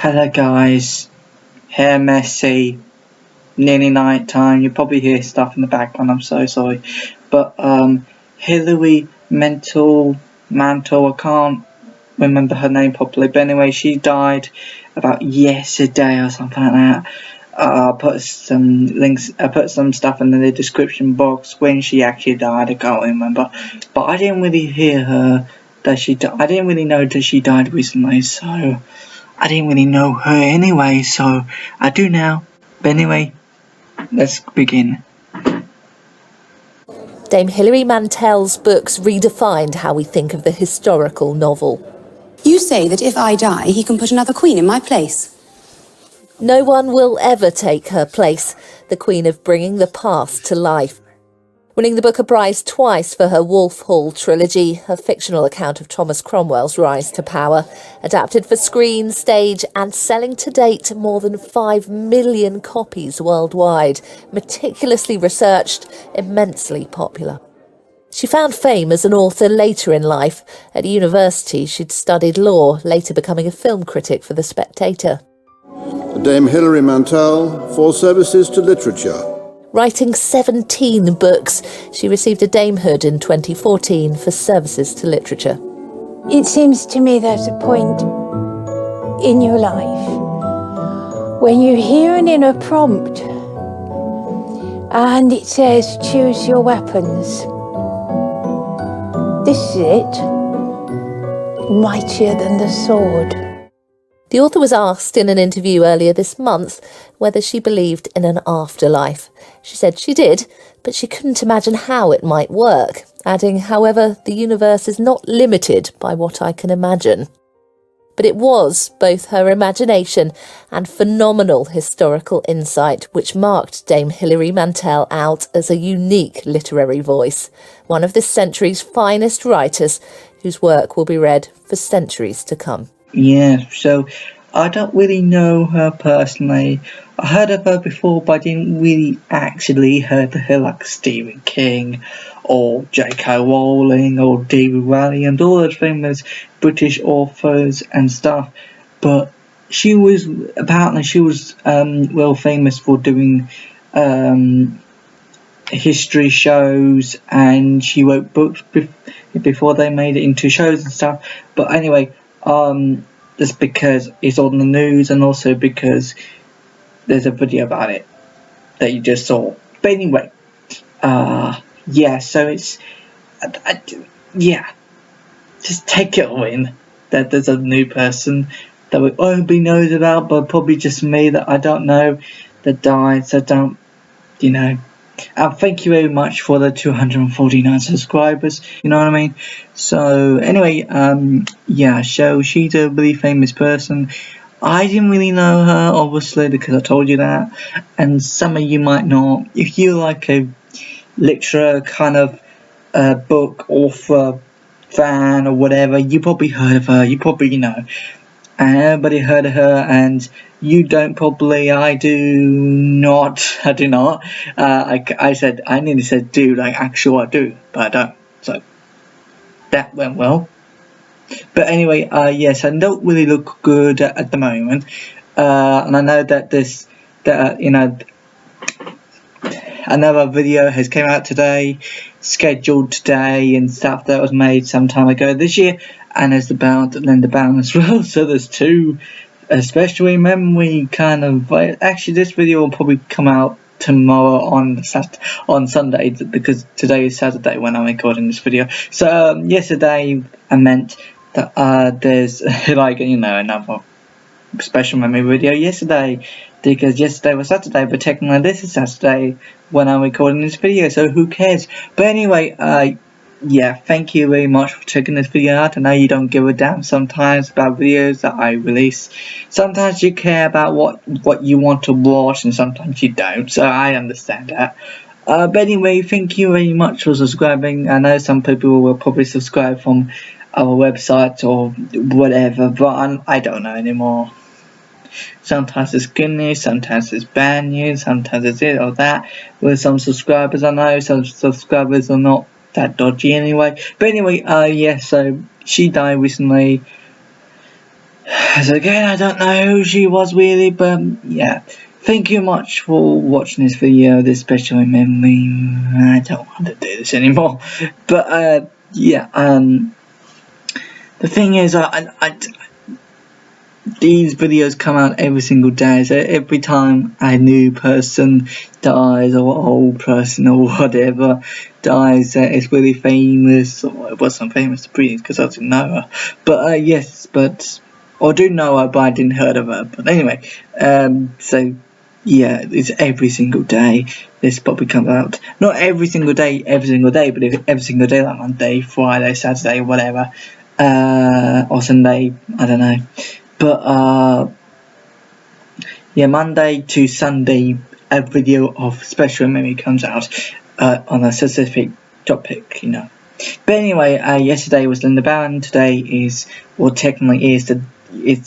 Hello guys, hair messy, nearly night time, you probably hear stuff in the background, I'm so sorry. But Hilary Mantel, I can't remember her name properly, but anyway, she died about yesterday or something like that. I'll put some links, I put some stuff in the description box when she actually died, I can't remember. But I didn't really hear her that she died, I didn't really know that she died recently, so I didn't really know her anyway, so I do now. But anyway, let's begin. Dame Hilary Mantel's books redefined how we think of the historical novel. You say that if I die, he can put another queen in my place. No one will ever take her place, the queen of bringing the past to life. Winning the Booker Prize twice for her Wolf Hall trilogy, a fictional account of Thomas Cromwell's rise to power, adapted for screen, stage and selling to date more than 5 million copies worldwide, meticulously researched, immensely popular. She found fame as an author later in life. At university, she'd studied law, later becoming a film critic for The Spectator. Dame Hilary Mantel for services to literature. Writing 17 books, she received a damehood in 2014 for services to literature. It seems to me there's a point in your life when you hear an inner prompt and it says, choose your weapons. This is it, mightier than the sword. The author was asked in an interview earlier this month whether she believed in an afterlife. She said she did, but she couldn't imagine how it might work, adding, however, the universe is not limited by what I can imagine. But it was both her imagination and phenomenal historical insight which marked Dame Hilary Mantel out as a unique literary voice, one of this century's finest writers whose work will be read for centuries to come. Yeah, so I don't really know her personally. I heard of her before, but I didn't really actually heard of her like Stephen King or J.K. Rowling or David Raleigh and all those famous British authors and stuff. But she was well famous for doing history shows, and she wrote books before they made it into shows and stuff. But anyway, just because it's on the news and also because there's a video about it that you just saw. But anyway, yeah, so it's, just take it all in that there's a new person that everybody knows about, but probably just me that I don't know that died, so don't, thank you very much for the 249 subscribers, you know what I mean? So anyway, so she's a really famous person. I didn't really know her, obviously, because I told you that, and some of you might not. If you're like a literature kind of book author fan or whatever, you probably heard of her, you probably know. And everybody heard of her, and you don't probably. I do not. I nearly said do, like actual I do, but I don't. So that went well. But anyway, yes, I don't really look good at the moment, and I know that another video has came out today, scheduled today, and stuff that was made some time ago this year, and there's the bound and then the bound as well. So there's two, especially memory kind of. Actually, this video will probably come out tomorrow on Sunday, because today is Saturday when I'm recording this video. So yesterday I meant that there's another special memory video yesterday, because yesterday was Saturday, but technically this is Saturday when I'm recording this video, so who cares? But anyway, thank you very much for checking this video out. I know you don't give a damn sometimes about videos that I release. Sometimes you care about what you want to watch, and sometimes you don't, so I understand that. But anyway, thank you very much for subscribing. I know some people will probably subscribe from our website or whatever, but I don't know anymore. Sometimes it's good news, sometimes it's bad news, sometimes it's it or that. With some subscribers, I know some subscribers are not that dodgy anyway. But anyway, so she died recently. So again, I don't know who she was really, but yeah. Thank you much for watching this video, this special memory. I don't want to do this anymore. But yeah, the thing is, these videos come out every single day, so every time a new person dies, or old person or whatever dies that is really famous, or it wasn't famous to breathe because I didn't know her, but yes, but or do know her, but I didn't heard of her. But anyway, so yeah, it's every single day this probably comes out. Not every single day, but every single day, like Monday, Friday, Saturday, whatever, or Sunday, I don't know. But yeah, Monday to Sunday, a video of special memory comes out on a specific topic, you know. But anyway, yesterday was Linda Barron. Today is, well, technically it's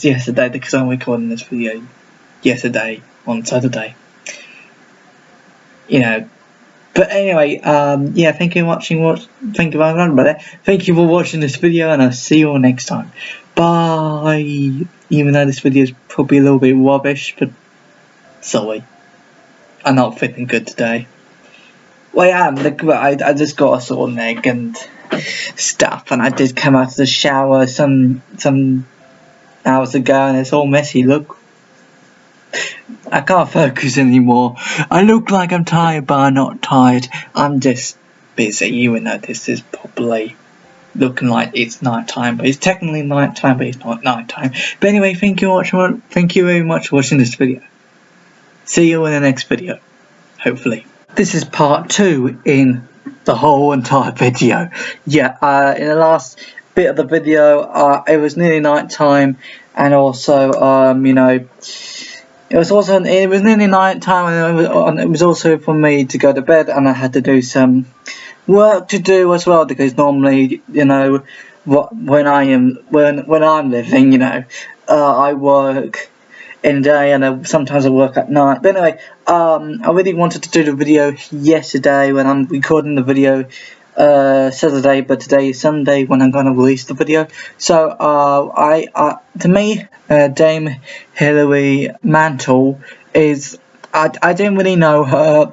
yesterday because I'm recording this video yesterday on Saturday. You know. But anyway, yeah, thank you for watching. Thank you for watching this video, and I'll see you all next time. Bye. Even though this video is probably a little bit rubbish, but sorry, I'm not feeling good today. Well, I am. I just got a sore neck and stuff, and I did come out of the shower some hours ago, and it's all messy. Look. I can't focus anymore. I look like I'm tired, but I'm not tired. I'm just busy, even though this is probably looking like it's night time, but it's technically night time, but it's not night time. But anyway, thank you very much for watching this video. See you in the next video, hopefully. This is part 2 in the whole entire video. Yeah, in the last bit of the video, it was nearly night time, and also, you know, it was nearly night time, and it was also for me to go to bed, and I had to do some work to do as well, because normally, you know, when I'm living, you know, I work in the day, and sometimes I work at night. But anyway, I really wanted to do the video yesterday when I'm recording the video Saturday, but today is Sunday when I'm gonna release the video. So to me, Dame Hilary Mantel is, I didn't really know her,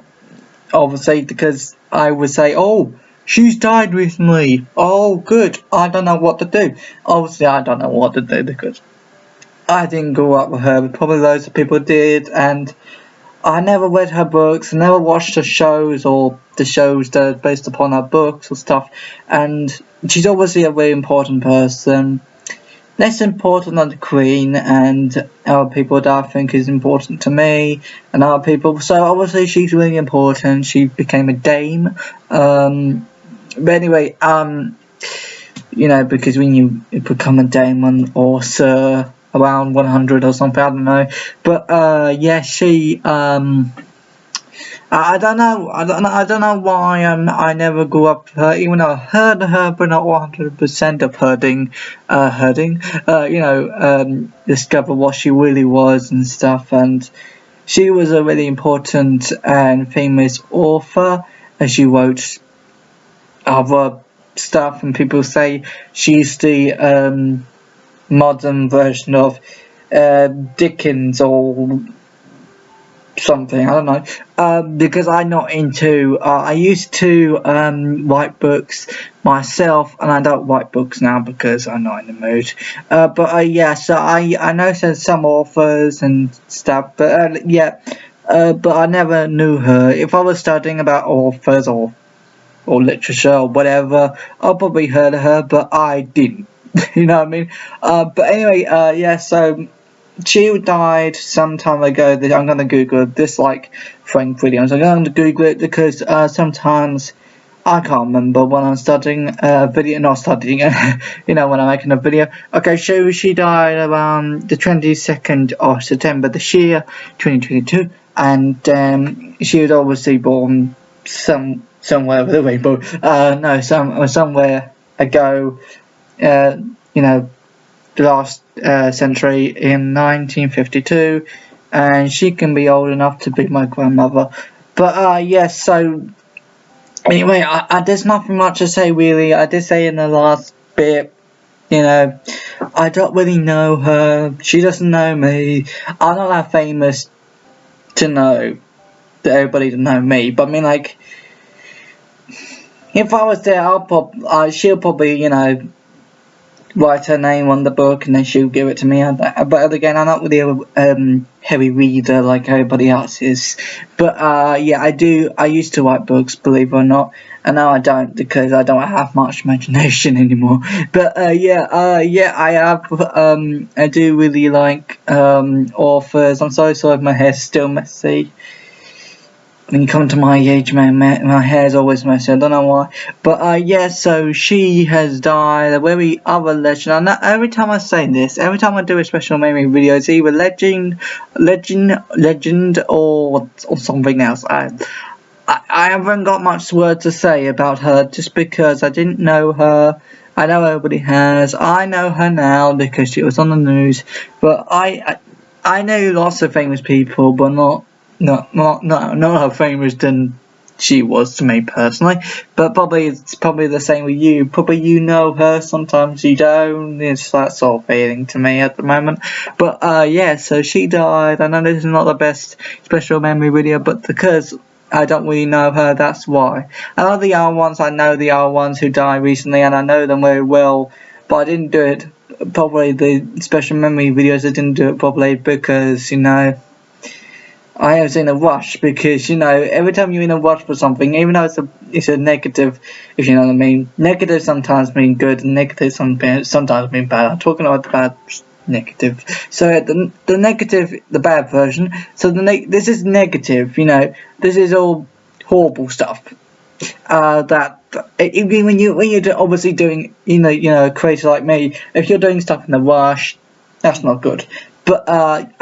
obviously, because I would say, oh, she's died recently, oh good, I don't know what to do. Obviously I don't know what to do because I didn't grow up with her, but probably loads of people did, and I never read her books, I never watched her shows, or the shows that are based upon her books or stuff, and she's obviously a very important person, less important than the Queen, and other people that I think is important to me, and other people, so obviously she's really important. She became a dame, but anyway, you know, because when you become a dame or sir, around 100 or something, I don't know, but yeah, she I don't know why I never grew up with her, even though I heard her, but not 100% of you know, discover what she really was and stuff. And she was a really important and famous author, and she wrote other stuff, and people say she's the modern version of Dickens or something, I don't know, because I'm not into, I used to write books myself, and I don't write books now because I'm not in the mood, but yeah, so I know some authors and stuff, but yeah, but I never knew her. If I was studying about authors or literature or whatever, I probably heard of her, but I didn't. You know what I mean? But anyway, yeah, so she died some time ago. I'm going to Google this, like Frank videos. I'm going to Google it because sometimes I can't remember when I'm studying a video, not studying, you know, when I'm making a video. Okay, so she died around the 22nd of September this year, 2022, and she was obviously born somewhere over the rainbow. No, somewhere ago, you know, the last century in 1952, and she can be old enough to be my grandmother. But yes, so anyway, there's nothing much to say really. I did say in the last bit You know, I don't really know her. She doesn't know me. I'm not that famous to know that everybody to know me. But I mean, like, if I was there, she'll probably, you know, write her name on the book and then she'll give it to me. But again, I'm not really a heavy reader like everybody else is. But yeah, I used to write books, believe it or not, and now I don't because I don't have much imagination anymore. But yeah, I have. I do really like authors. I'm so sorry if my hair's still messy. When you come to my age, my hair's always messy. I don't know why. But yeah, so she has died. A very other legend. And every time I say this, every time I do a special memory video, it's either legend, or something else. I haven't got much words to say about her just because I didn't know her. I know everybody has. I know her now because she was on the news. But I know lots of famous people, but not how famous than she was to me personally. But it's probably the same with you. Probably you know her, sometimes you don't. It's that sort of feeling to me at the moment. But yeah, so she died. I know this is not the best special memory video, but because I don't really know her, that's why. I know the other ones. I know the other ones who died recently, and I know them very well. But I didn't do it. Probably the special memory videos, I didn't do it properly because, you know, I was in a rush because, you know, every time you're in a rush for something, even though it's a negative, if you know what I mean. Negative sometimes mean good, and negative sometimes mean bad. I'm talking about the bad negative. So the negative, the bad version. So this is negative, you know. This is all horrible stuff. When you're obviously doing, you know, crazy like me, if you're doing stuff in a rush, that's not good. But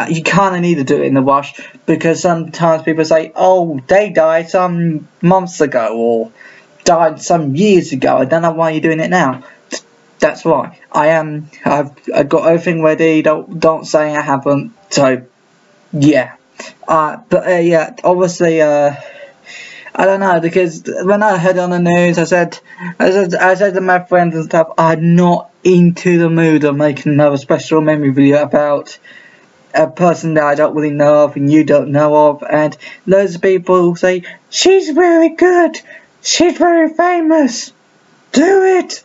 you kind of need to do it in the rush because sometimes people say, oh, they died some months ago or died some years ago. I don't know why you're doing it now. That's why I've got everything ready. Don't say I haven't. So yeah. But yeah, obviously I don't know, because when I heard on the news, I said to my friends and stuff, I'm not into the mood of making another special memory video about a person that I don't really know of and you don't know of, and loads of people say, she's very good, she's very famous, do it.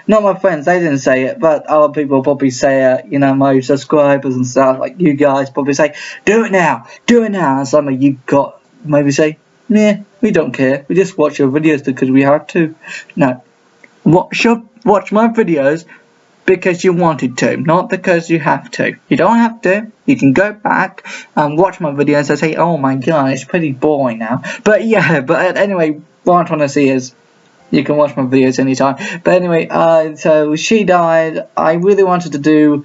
Not my friends, they didn't say it, but other people probably say it, you know, my subscribers and stuff, like you guys probably say, do it now, and some of you got maybe say, nah, we don't care, we just watch your videos because we have to. No, watch my videos because you wanted to, not because you have to. You don't have to. You can go back and watch my videos and say, oh my god, it's pretty boring now. But yeah, but anyway, what I'm trying to say is, you can watch my videos anytime. But anyway, so she died. I really wanted to do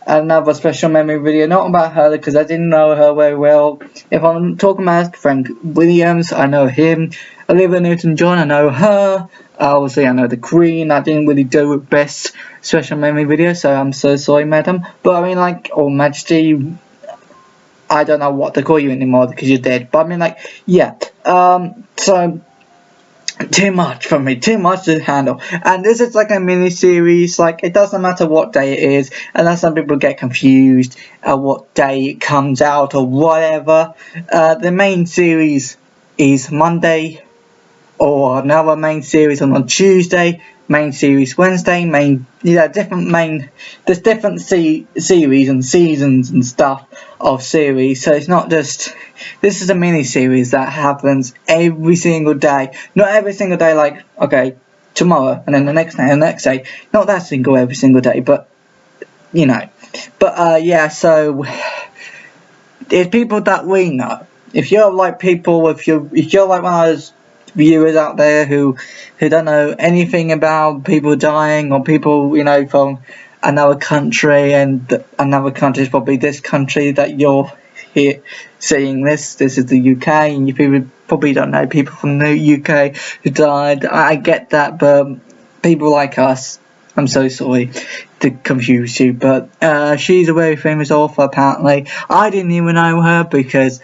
another special memory video, not about her because I didn't know her very well. If I'm talking about Frank Williams, I know him. Olivia Newton-John, I know her. Obviously, I know the Queen. I didn't really do best special memory video, so I'm so sorry, madam. But I mean, like, or Majesty, I don't know what to call you anymore because you're dead. But I mean, like, yeah. So too much for me, too much to handle. And this is like a mini series, like it doesn't matter what day it is, unless some people get confused what day it comes out or whatever. The main series is Monday, or another main series on Tuesday, main series Wednesday, there's different series and seasons and stuff of series, so it's not just, this is a mini series that happens every single day, not every single day like, okay, tomorrow, and then the next day, and the next day, not that single every single day, but, you know, but, yeah, so, there's people that we know, if you're like people, if you're like one of those viewers out there who don't know anything about people dying or people, you know, from another country, and another country is probably this country that you're here seeing this is the UK, and you people probably don't know people from the UK who died. I get that, but people like us, I'm so sorry to confuse you, but she's a very famous author apparently. I didn't even know her because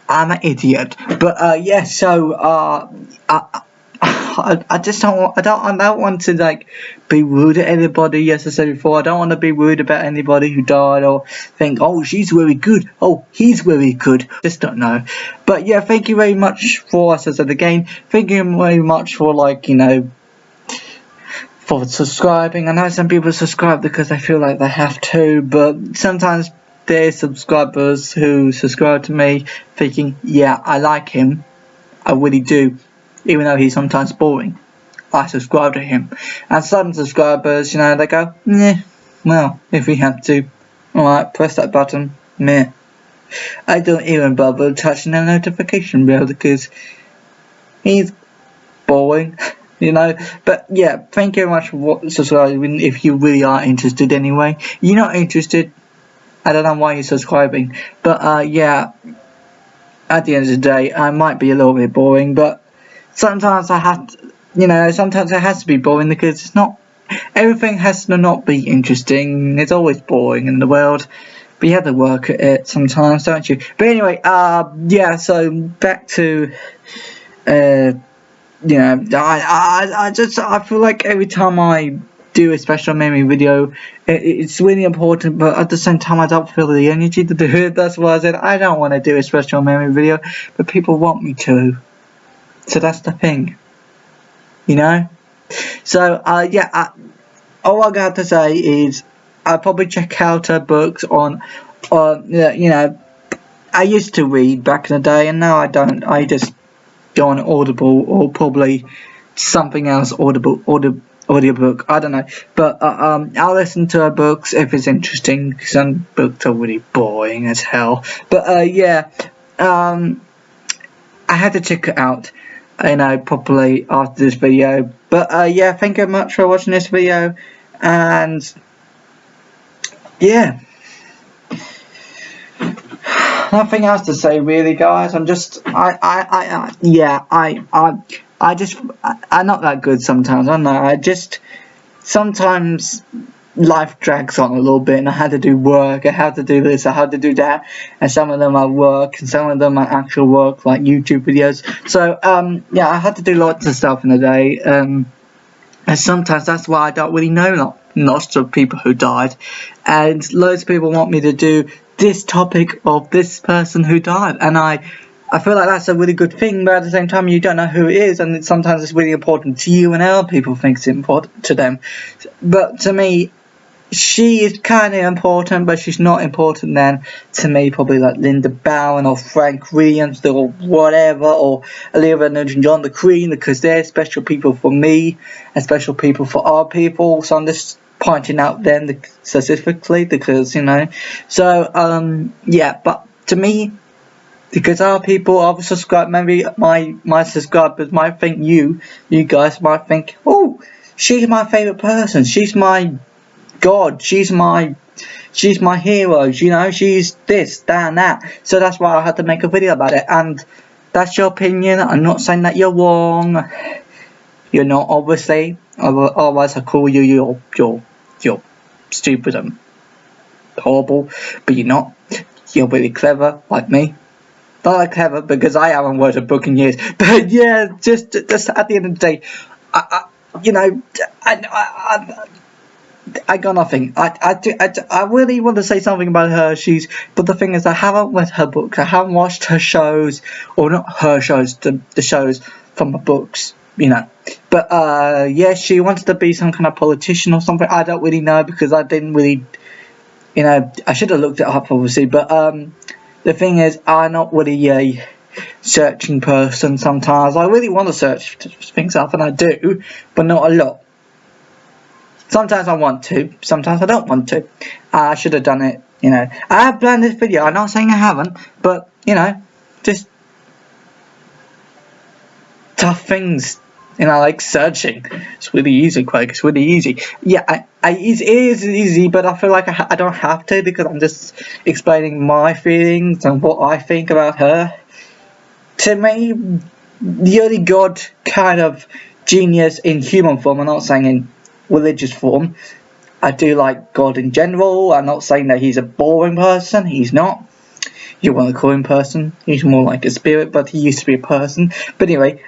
I'm an idiot. But yeah, so I just don't want to like be rude at anybody. As I said before, I don't want to be rude about anybody who died or think, oh, she's very good, oh, he's very good. Just don't know. But yeah, thank you very much for, as I said again, thank you very much for, like, you know, for subscribing. I know some people subscribe because they feel like they have to, but sometimes there's subscribers who subscribe to me thinking, yeah, I like him, I really do, even though he's sometimes boring. I subscribe to him. And some subscribers, you know, they go, yeah, well, if we have to, alright, press that button, meh. I don't even bother touching the notification bell because he's boring, you know. But yeah, thank you very much for subscribing if you really are interested anyway. You're not interested, I don't know why you're subscribing. But yeah, at the end of the day, I might be a little bit boring, but sometimes I have to, you know, sometimes it has to be boring because it's not, everything has to not be interesting. It's always boring in the world, but you have to work at it sometimes, don't you? But anyway, yeah, so back to, you know, I feel like every time I do a special memory video, it's really important, but at the same time I don't feel the energy to do it. That's why I said I don't want to do a special memory video, but people want me to, so that's the thing, you know. So yeah, all I got to say is I'll probably check out her books on you know, I used to read back in the day and now I don't. I just go on Audible or probably something else, audiobook, I don't know, but I'll listen to her books if it's interesting. Some books are really boring as hell, but yeah, I had to check it out, you know, properly after this video. But yeah, thank you very much for watching this video, and yeah, nothing else to say really, guys. I'm just, yeah, I'm not that good sometimes, I know. I just, sometimes life drags on a little bit and I had to do work, I had to do this, I had to do that, and some of them are work and some of them are actual work, like YouTube videos. So yeah, I had to do lots of stuff in a day, and sometimes that's why I don't really know lots of people who died, and loads of people want me to do this topic of this person who died, and I feel like that's a really good thing, but at the same time you don't know who it is, and sometimes it's really important to you and other people think it's important to them. But to me, she is kind of important, but she's not important then to me, probably like Linda Bowen or Frank Williams or whatever, or Olivia Newton-John, the Queen, because they're special people for me and special people for our people. So I'm just pointing out them specifically because, you know. So yeah, but to me, because our people are subscribed, maybe my subscribers might think, you guys might think, oh, she's my favourite person, she's my god, she's my hero, you know, she's this, that and that. So that's why I had to make a video about it, and that's your opinion. I'm not saying that you're wrong. You're not, obviously, otherwise I call you you're stupid and horrible, but you're not. You're really clever, like me. Not like clever because I haven't read a book in years, but yeah, just at the end of the day, you know, I got nothing. I really want to say something about her. But the thing is, I haven't read her books. I haven't watched her shows, or not her shows, the shows from the books, you know. But yeah, she wanted to be some kind of politician or something. I don't really know because I didn't really, you know, I should have looked it up obviously. But the thing is, I'm not really a searching person. Sometimes I really want to search things up, and I do, but not a lot. Sometimes I want to, sometimes I don't want to. I should have done it, you know. I have planned this video, I'm not saying I haven't, but, you know, just tough things, you know, like searching. It's really easy, Craig, it's really easy. Yeah, it is easy, but I feel like I don't have to, because I'm just explaining my feelings and what I think about her. To me, the only god kind of genius in human form, I'm not saying in religious form. I do like God in general. I'm not saying that he's a boring person. He's not. You want to call him person. He's more like a spirit, but he used to be a person. But anyway,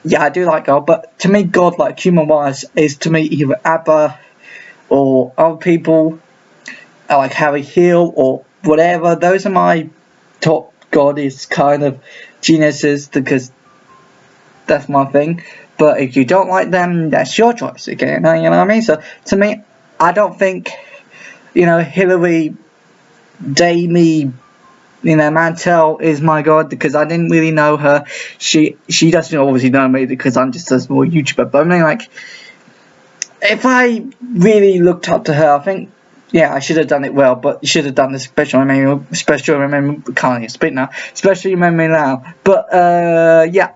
yeah, I do like God, but to me, God, like human-wise, is to me either ABBA or other people like Harry Hill or whatever. Those are my top goddess kind of geniuses because that's my thing. But if you don't like them, that's your choice again. You know what I mean? So to me, I don't think Hilary Dame Mantel is my god because I didn't really know her. She doesn't obviously know me because I'm just a small YouTuber. But I mean, like, if I really looked up to her, I think, yeah, I should have done it well. But you should have done this special remember, can't even speak now. Special remember now. But yeah,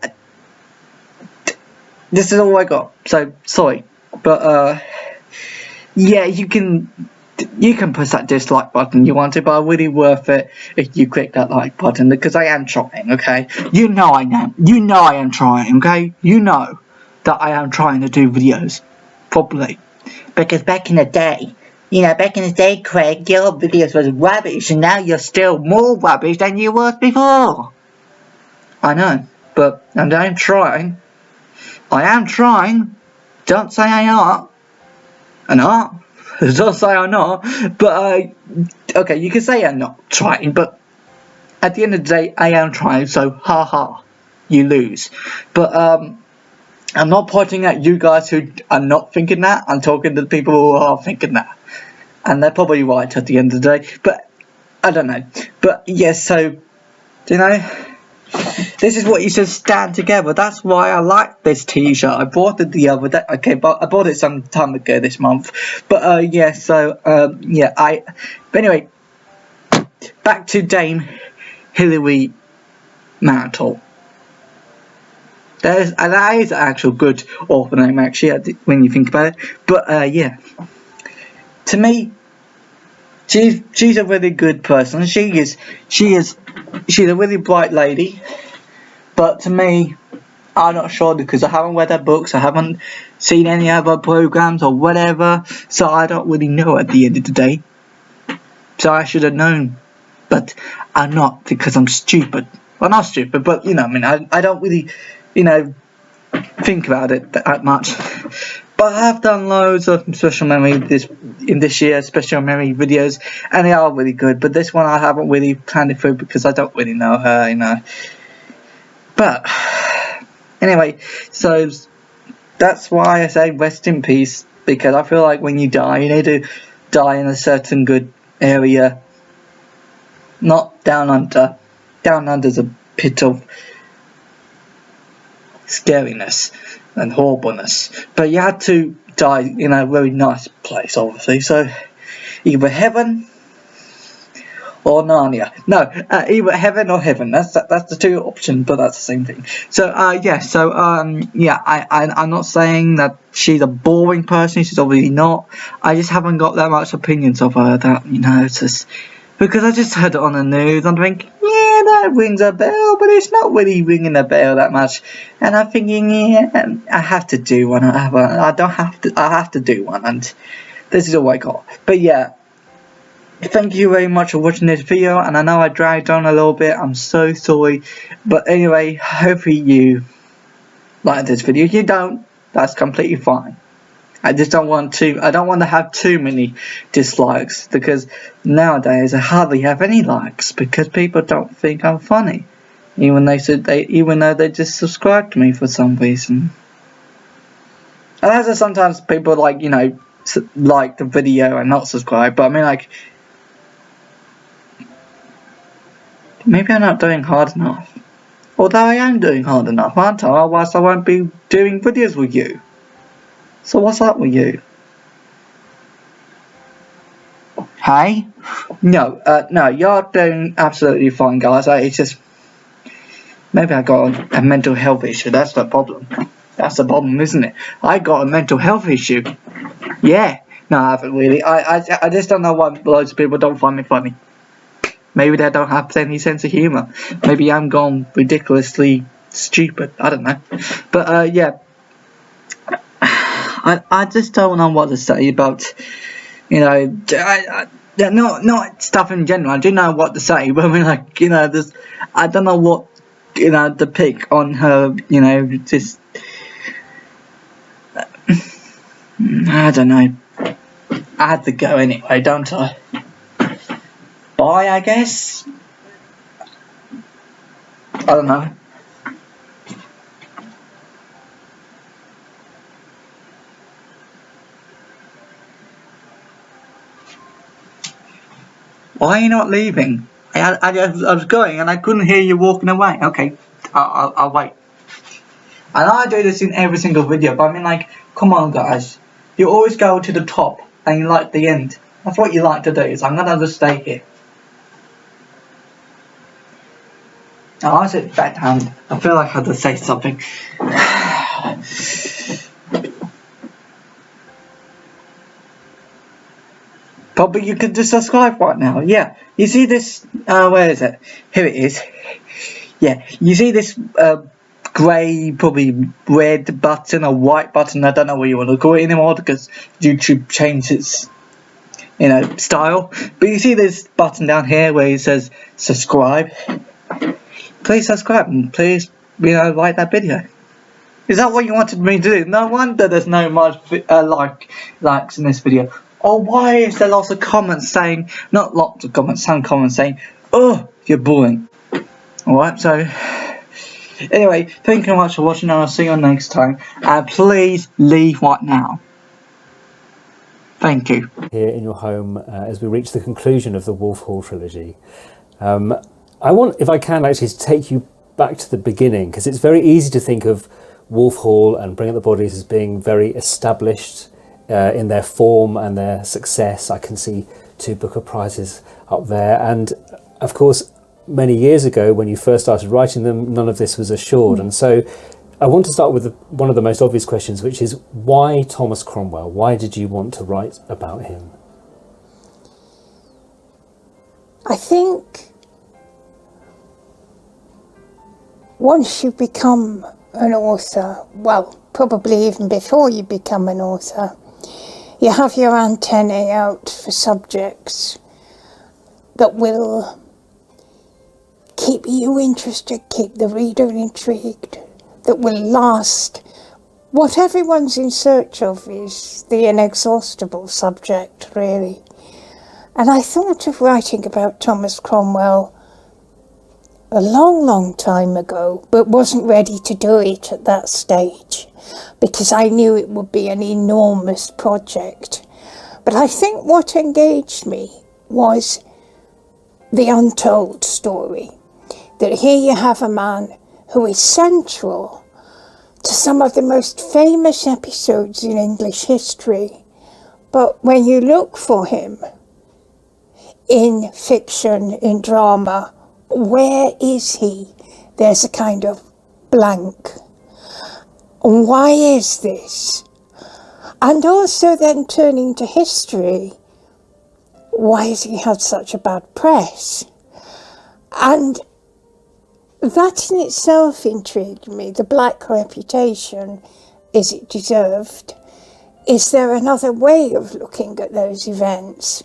this is all I got. So sorry, but yeah, you can push that dislike button you want to, but really worth it if you click that like button because I am trying, okay? You know I am. You know I am trying, okay? You know that I am trying to do videos properly. Because back in the day, Craig, your videos was rubbish and now you're still more rubbish than you was before. I know, but I'm trying. I am trying. Don't say I'm not. I'm not. Don't say I'm not, but okay, you can say I'm not trying, but at the end of the day, I am trying, so haha, you lose. But I'm not pointing at you guys who are not thinking that, I'm talking to the people who are thinking that. And they're probably right at the end of the day, but I don't know. But yes, so, this is what you should stand together. That's why I like this t-shirt. I bought it the other day. Okay, but I bought it some time ago this month. But yeah, so yeah, but anyway, back to Dame Hilary Mantel. That is an actual good author name, actually, when you think about it. But yeah, to me, she's a really good person. She's a really bright lady. But to me, I'm not sure because I haven't read her books, I haven't seen any other programs or whatever, so I don't really know at the end of the day. So I should have known, but I'm not because I'm stupid. Well, not stupid, but I don't really, think about it that much. But I have done loads of special memory this year, special memory videos, and they are really good. But this one I haven't really planned it through because I don't really know her, But anyway, so that's why I say rest in peace, because I feel like when you die, you need to die in a certain good area, not down under. Down under's a pit of scariness and horribleness, but you had to die in a very nice place, obviously. So either heaven or Narnia. No, either heaven or heaven. That's the two options, but that's the same thing. So yeah. So yeah. I'm not saying that she's a boring person. She's obviously not. I just haven't got that much opinions of her. That it's just because I just heard it on the news. I'm thinking, yeah, that rings a bell, but it's not really ringing a bell that much. And I'm thinking, yeah, I have to do one. I don't have to. I have to do one, and this is all I got. But yeah. Thank you very much for watching this video, and I know I dragged on a little bit, I'm so sorry, but anyway, hopefully you like this video. If you don't, that's completely fine. I don't want to have too many dislikes, because nowadays I hardly have any likes, because people don't think I'm funny, even though they just subscribe to me for some reason. And as sometimes people like the video and not subscribe, but I mean, like, maybe I'm not doing hard enough. Although I am doing hard enough, aren't I? Otherwise I won't be doing videos with you. So what's up with you? Hey? No, you're doing absolutely fine, guys. It's just, maybe I got a mental health issue. That's the problem. That's the problem, isn't it? I got a mental health issue. Yeah. No, I haven't really. I just don't know why loads of people don't find me funny. Maybe they don't have any sense of humour. Maybe I'm gone ridiculously stupid. I don't know. But yeah. I just don't know what to say about, not stuff in general. I do know what to say, but I mean, like, I don't know what, to pick on her, just I don't know. I had to go anyway, don't I? Bye, I guess. I don't know. Why are you not leaving? I was going and I couldn't hear you walking away. Okay, I'll wait. And I do this in every single video, but I mean, like, come on, guys. You always go to the top and you like the end. That's what you like to do, so I'm gonna just stay here. Oh, I sit back down. I feel like I have to say something. Probably you could just subscribe right now. Yeah, you see this? Where is it? Here it is. Yeah, you see this grey, probably red button or white button. I don't know what you want to call it anymore because YouTube changed its, style. But you see this button down here where it says subscribe. Please subscribe and please, like that video. Is that what you wanted me to do? No wonder there's no much likes in this video. Oh, why is there lots of comments saying, not lots of comments, some comments saying, oh, you're boring. Alright, so, anyway, thank you very much for watching, and I'll see you next time. And please leave right now. Thank you. Here in your home as we reach the conclusion of the Wolf Hall trilogy. I want, if I can, actually to take you back to the beginning, because it's very easy to think of Wolf Hall and Bring Up the Bodies as being very established in their form and their success. I can see 2 Booker Prizes up there, and of course many years ago when you first started writing them, none of this was assured. And so I want to start with one of the most obvious questions, which is why Thomas Cromwell? Why did you want to write about him? I think once you become an author, well, probably even before you become an author, you have your antennae out for subjects that will keep you interested, keep the reader intrigued, that will last. What everyone's in search of is the inexhaustible subject, really. And I thought of writing about Thomas Cromwell a long, long time ago, but wasn't ready to do it at that stage because I knew it would be an enormous project. But I think what engaged me was the untold story. That here you have a man who is central to some of the most famous episodes in English history. But when you look for him in fiction, in drama, where is he? There's a kind of blank. Why is this? And also then turning to history, why has he had such a bad press? And that in itself intrigued me. The black reputation, is it deserved? Is there another way of looking at those events?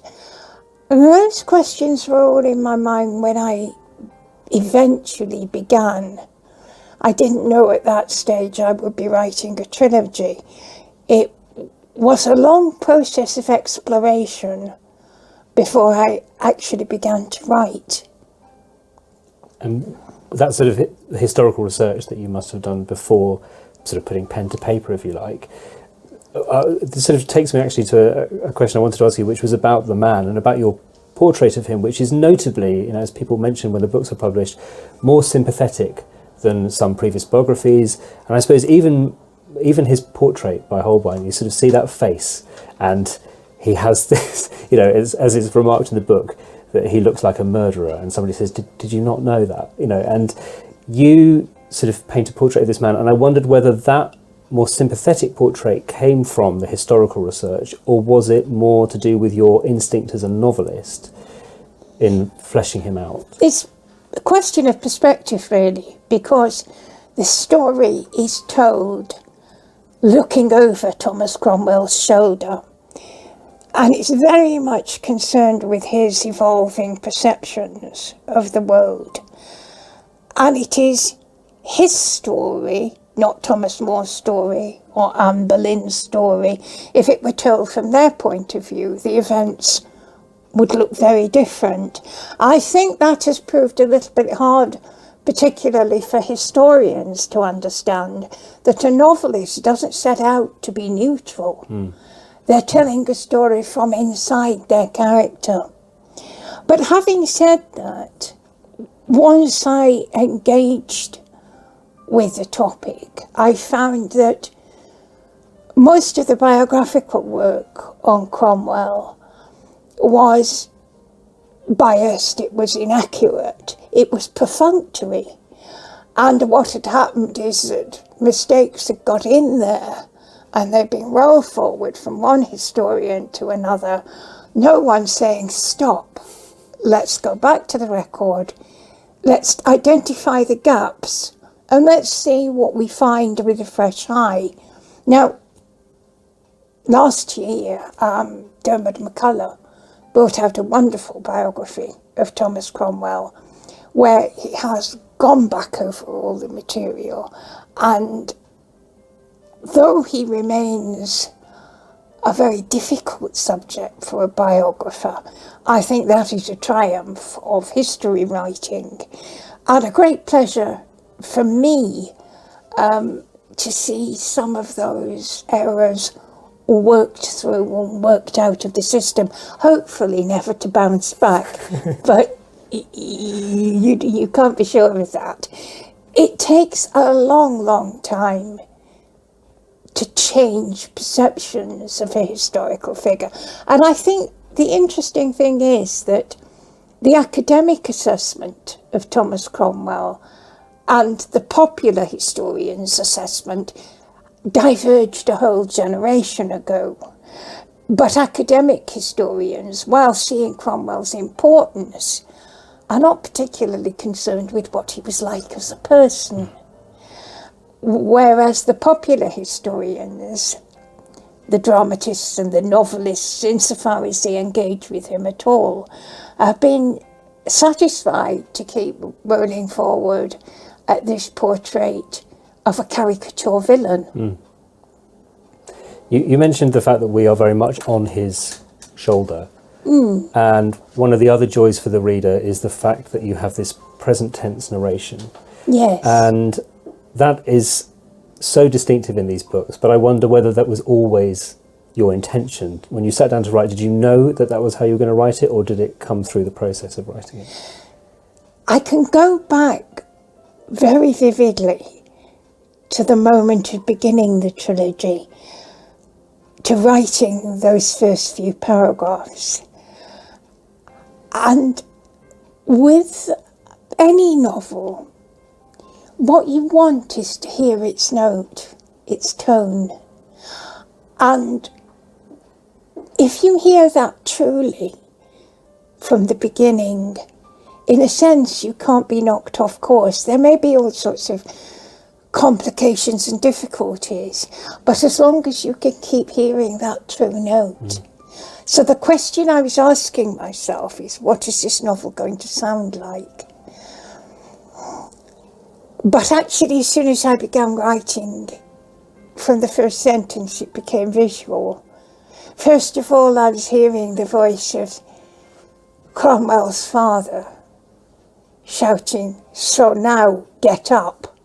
And those questions were all in my mind when I eventually began. I didn't know at that stage I would be writing a trilogy. It was a long process of exploration before I actually began to write. And that sort of historical research that you must have done before sort of putting pen to paper, if you like, this sort of takes me actually to a question I wanted to ask you, which was about the man and about your portrait of him, which is notably, as people mentioned when the books were published, more sympathetic than some previous biographies. And I suppose even his portrait by Holbein, you sort of see that face, and he has this, as is remarked in the book, that he looks like a murderer, and somebody says, did you not know that? And you sort of paint a portrait of this man, and I wondered whether that more sympathetic portrait came from the historical research, or was it more to do with your instinct as a novelist in fleshing him out? It's a question of perspective, really, because the story is told looking over Thomas Cromwell's shoulder, and it's very much concerned with his evolving perceptions of the world. And it is his story not Thomas More's story or Anne Boleyn's story, if it were told from their point of view, the events would look very different. I think that has proved a little bit hard, particularly for historians, to understand that a novelist doesn't set out to be neutral. They're telling a story from inside their character. But having said that, once I engaged with the topic, I found that most of the biographical work on Cromwell was biased, it was inaccurate, it was perfunctory. And what had happened is that mistakes had got in there and they've been rolled forward from one historian to another. No one saying, stop, let's go back to the record, let's identify the gaps, and let's see what we find with a fresh eye. Now, last year, Dermot McCullough brought out a wonderful biography of Thomas Cromwell, where he has gone back over all the material, and though he remains a very difficult subject for a biographer, I think that is a triumph of history writing, and a great pleasure for me to see some of those errors worked through and worked out of the system, hopefully never to bounce back, but you can't be sure of that. It takes a long time to change perceptions of a historical figure. And I think the interesting thing is that the academic assessment of Thomas Cromwell and the popular historian's assessment diverged a whole generation ago. But academic historians, while seeing Cromwell's importance, are not particularly concerned with what he was like as a person. Whereas the popular historians, the dramatists and the novelists, insofar as they engage with him at all, have been satisfied to keep rolling forward at this portrait of a caricature villain. You mentioned the fact that we are very much on his shoulder. And one of the other joys for the reader is the fact that you have this present tense narration. Yes. And that is so distinctive in these books, but I wonder whether that was always your intention. When you sat down to write, did you know that that was how you were going to write it, or did it come through the process of writing it? I can go back very vividly to the moment of beginning the trilogy, to writing those first few paragraphs. And with any novel, what you want is to hear its note, its tone. And if you hear that truly from the beginning, in a sense, you can't be knocked off course. There may be all sorts of complications and difficulties, but as long as you can keep hearing that true note. So the question I was asking myself is, what is this novel going to sound like? But actually, as soon as I began writing, from the first sentence, it became visual. First of all, I was hearing the voice of Cromwell's father shouting, "So now, get up,"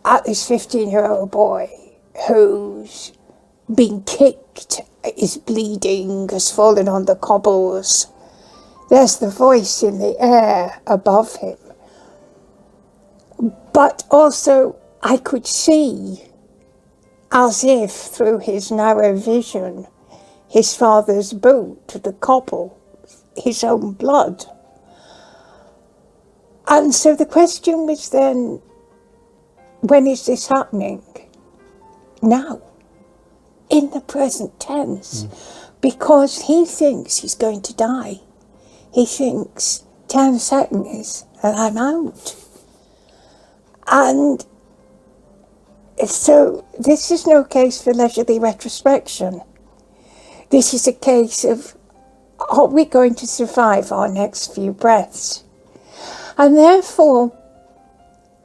at this 15-year-old boy who's been kicked, is bleeding, has fallen on the cobbles. There's the voice in the air above him. But also, I could see, as if through his narrow vision, his father's boot, the cobble, his own blood. And so the question was then, when is this happening? Now, in the present tense, because he thinks he's going to die. He thinks 10 seconds and I'm out. And so this is no case for leisurely retrospection. This is a case of, are we going to survive our next few breaths? And therefore,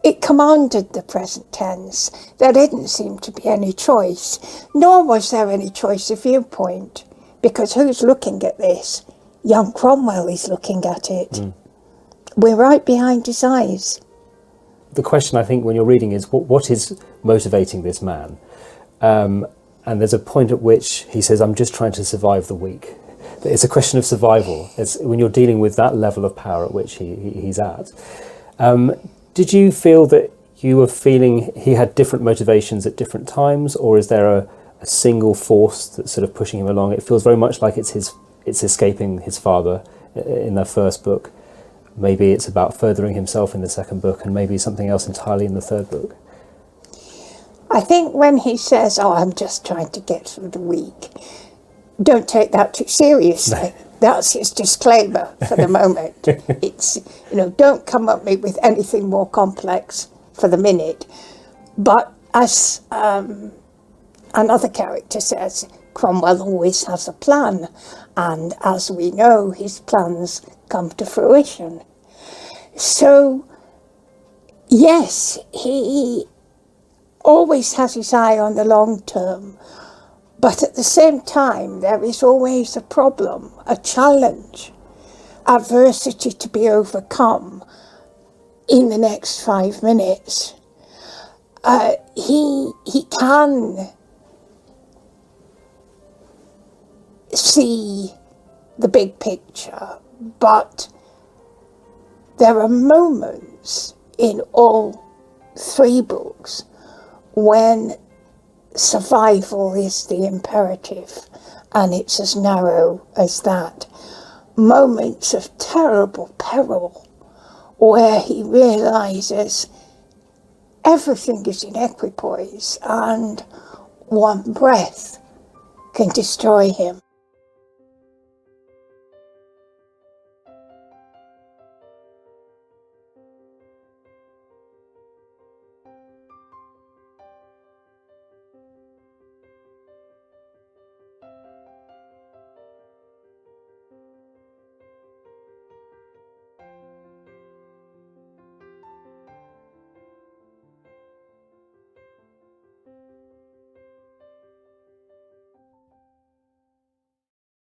it commanded the present tense. There didn't seem to be any choice, nor was there any choice of viewpoint, because who's looking at this? Young Cromwell is looking at it. We're right behind his eyes. The question, I think, when you're reading is, what is motivating this man? And there's a point at which he says, I'm just trying to survive the week. It's a question of survival. It's when you're dealing with that level of power at which he's at. Did you feel that you were feeling he had different motivations at different times, or is there a single force that's sort of pushing him along? It feels very much like it's escaping his father in the first book. Maybe it's about furthering himself in the second book, and maybe something else entirely in the third book. I think when he says, I'm just trying to get through the week, don't take that too seriously. That's his disclaimer for the moment. It's, don't come at me with anything more complex for the minute. But as another character says, Cromwell always has a plan. And as we know, his plans come to fruition. So, yes, he always has his eye on the long term. But at the same time, there is always a problem, a challenge, adversity to be overcome in the next 5 minutes. He can see the big picture, but there are moments in all 3 books when survival is the imperative, and it's as narrow as that. Moments of terrible peril where he realises everything is in equipoise and one breath can destroy him.